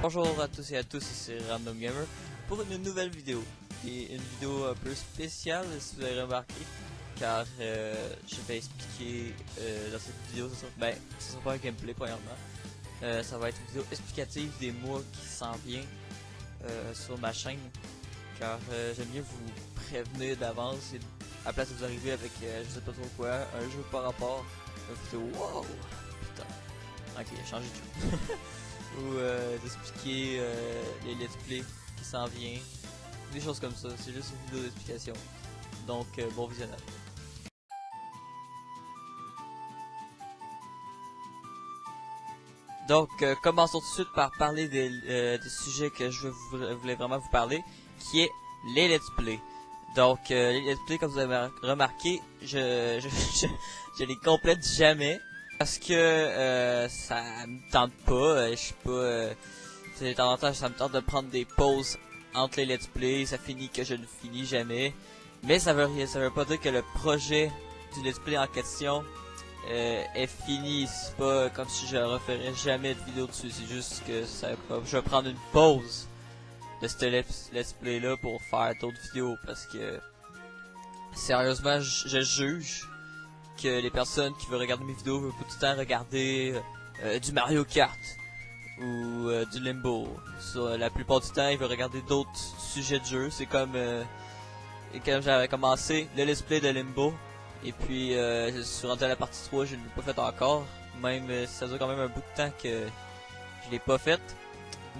Bonjour à tous et à tous, c'est Random Gamer pour une nouvelle vidéo. Et une vidéo un peu spéciale si vous avez remarqué, car je vais expliquer dans cette vidéo, ce sera pas un gameplay premièrement. Ça va être une vidéo explicative des mois qui s'en vient sur ma chaîne, car j'aime bien vous prévenir d'avance et à la place de vous arriver avec je sais pas trop quoi, un jeu par rapport, une vidéo wow, putain, ok, changé de jeu. Ou d'expliquer les let's play qui s'en vient, des choses comme ça, c'est juste une vidéo d'explication. Donc bon visionnage. Donc commençons tout de suite par parler des sujets que je voulais vraiment vous parler, qui est les let's play. Donc les let's play, comme vous avez remarqué, je les complète jamais. Parce que ça me tente pas, je suis pas... de temps en temps, ça me tente de prendre des pauses entre les let's play, ça finit que je ne finis jamais. Mais ça veut pas dire que le projet du let's play en question est fini. C'est pas comme si je referais jamais de vidéo dessus, c'est juste que je vais prendre une pause de ce let's play là pour faire d'autres vidéos. Parce que sérieusement, je juge que les personnes qui veulent regarder mes vidéos veulent tout le temps regarder du Mario Kart ou du Limbo. La plupart du temps, ils veulent regarder d'autres sujets de jeu. C'est comme quand j'avais commencé le let's play de Limbo, et puis je suis rentré à la partie 3, je ne l'ai pas fait encore, même si ça dure quand même un bout de temps que je l'ai pas fait.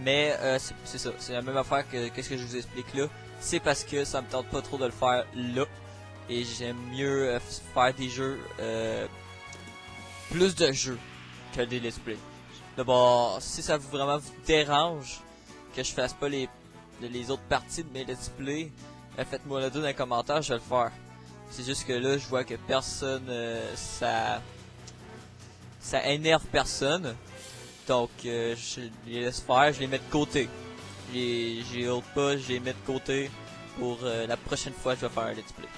Mais c'est ça, c'est la même affaire que ce que je vous explique là. C'est parce que ça me tente pas trop de le faire là. Et j'aime mieux faire des jeux, plus de jeux que des let's play. D'abord, si ça vraiment vous dérange que je fasse pas les autres parties de mes let's play, faites-moi le dos dans les commentaires, je vais le faire. C'est juste que là, je vois que personne, ça énerve personne. Donc, je les laisse faire, je les mets de côté. J'ai autre pas, je les mets de côté pour la prochaine fois que je vais faire un let's play.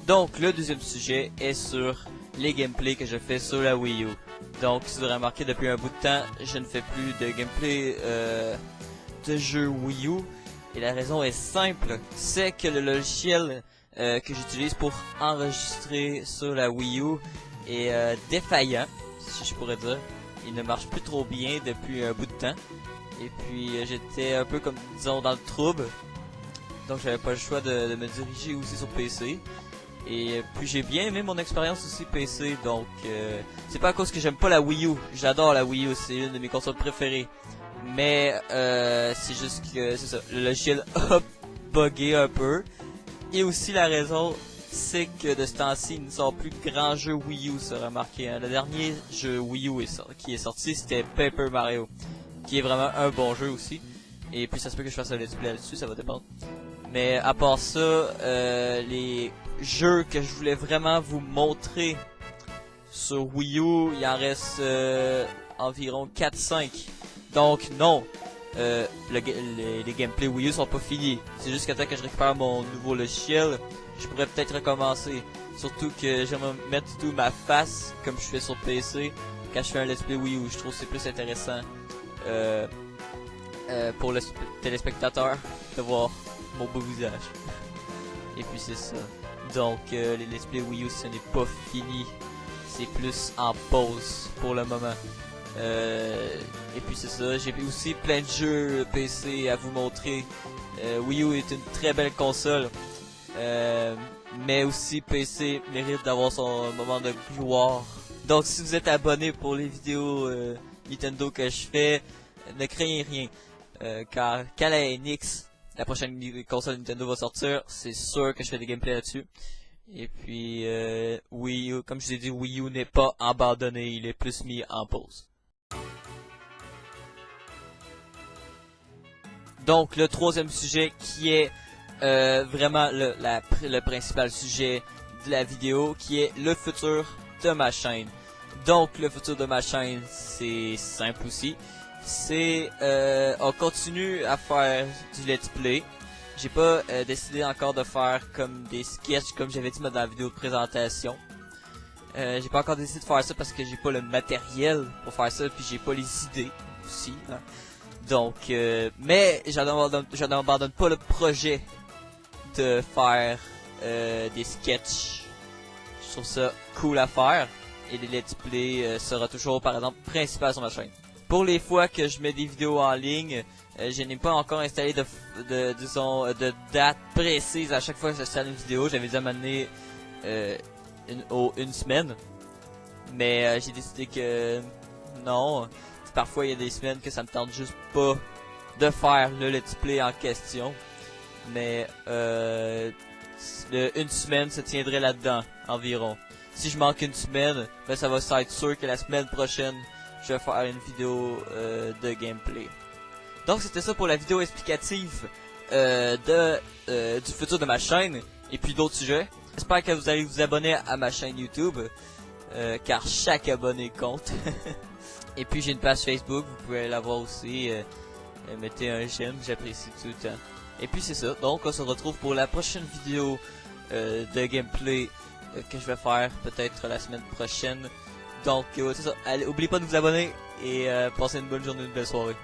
Donc le deuxième sujet est sur les gameplays que je fais sur la Wii U. Donc si vous avez remarqué, depuis un bout de temps, je ne fais plus de gameplay de jeux Wii U. Et la raison est simple, c'est que le logiciel que j'utilise pour enregistrer sur la Wii U est défaillant, si je pourrais dire. Il ne marche plus trop bien depuis un bout de temps. Et puis j'étais un peu comme, disons, dans le trouble. Donc j'avais pas le choix de me diriger aussi sur PC. Et puis j'ai bien aimé mon expérience aussi PC, donc c'est pas à cause que j'aime pas la Wii U, j'adore la Wii U, c'est une de mes consoles préférées. Mais c'est juste que c'est ça, le logiciel a bugué un peu. Et aussi la raison, c'est que de ce temps-ci, il ne sort plus de grands jeux Wii U, ça remarqué. Hein. Le dernier jeu Wii U qui est sorti, c'était Paper Mario, qui est vraiment un bon jeu aussi. Et puis ça se peut que je fasse un let's play là-dessus, ça va dépendre. Mais à part ça, les jeux que je voulais vraiment vous montrer sur Wii U, il en reste environ 4-5. Donc non, les gameplays Wii U sont pas finis. C'est juste qu'à temps que je récupère mon nouveau logiciel, je pourrais peut-être recommencer. Surtout que j'aimerais mettre tout ma face, comme je fais sur PC, quand je fais un let's play Wii U. Je trouve que c'est plus intéressant pour le téléspectateur de voir mon beau visage. Et puis c'est ça. Donc les let's play Wii U, ce n'est pas fini, c'est plus en pause pour le moment. Et puis c'est ça, j'ai aussi plein de jeux PC à vous montrer. Wii U est une très belle console, mais aussi PC mérite d'avoir son moment de gloire. Donc si vous êtes abonné pour les vidéos Nintendo que je fais, ne craignez rien, car quand la NX, la prochaine console Nintendo va sortir, c'est sûr que je fais des gameplays là-dessus. Et puis Wii U, comme je vous ai dit, Wii U n'est pas abandonné, il est plus mis en pause. Donc le troisième sujet qui est vraiment le principal sujet de la vidéo, qui est le futur de ma chaîne. Donc le futur de ma chaîne, c'est simple aussi. C'est on continue à faire du let's play. J'ai pas décidé encore de faire comme des sketchs comme j'avais dit dans la vidéo de présentation. J'ai pas encore décidé de faire ça parce que j'ai pas le matériel pour faire ça, puis j'ai pas les idées aussi. Hein. Donc, mais j'en abandonne pas le projet de faire des sketchs. Je trouve ça cool à faire. Et les let's play sera toujours, par exemple, principal sur ma chaîne. Pour les fois que je mets des vidéos en ligne, je n'ai pas encore installé de date précise à chaque fois que j'installe une vidéo. J'avais déjà m'amener une semaine. Mais j'ai décidé que non. Parfois il y a des semaines que ça me tente juste pas de faire le let's play en question. Mais une semaine se tiendrait là-dedans environ. Si je manque une semaine, ben ça va être sûr que la semaine prochaine je vais faire une vidéo de gameplay. Donc c'était ça pour la vidéo explicative du futur de ma chaîne et puis d'autres sujets. J'espère que vous allez vous abonner à ma chaîne YouTube car chaque abonné compte. Et puis j'ai une page Facebook, vous pouvez la voir aussi. Mettez un j'aime, j'apprécie tout le temps. Et puis c'est ça, donc on se retrouve pour la prochaine vidéo de gameplay que je vais faire peut-être la semaine prochaine. Donc c'est ça, allez, n'oubliez pas de vous abonner et passez une bonne journée, une belle soirée.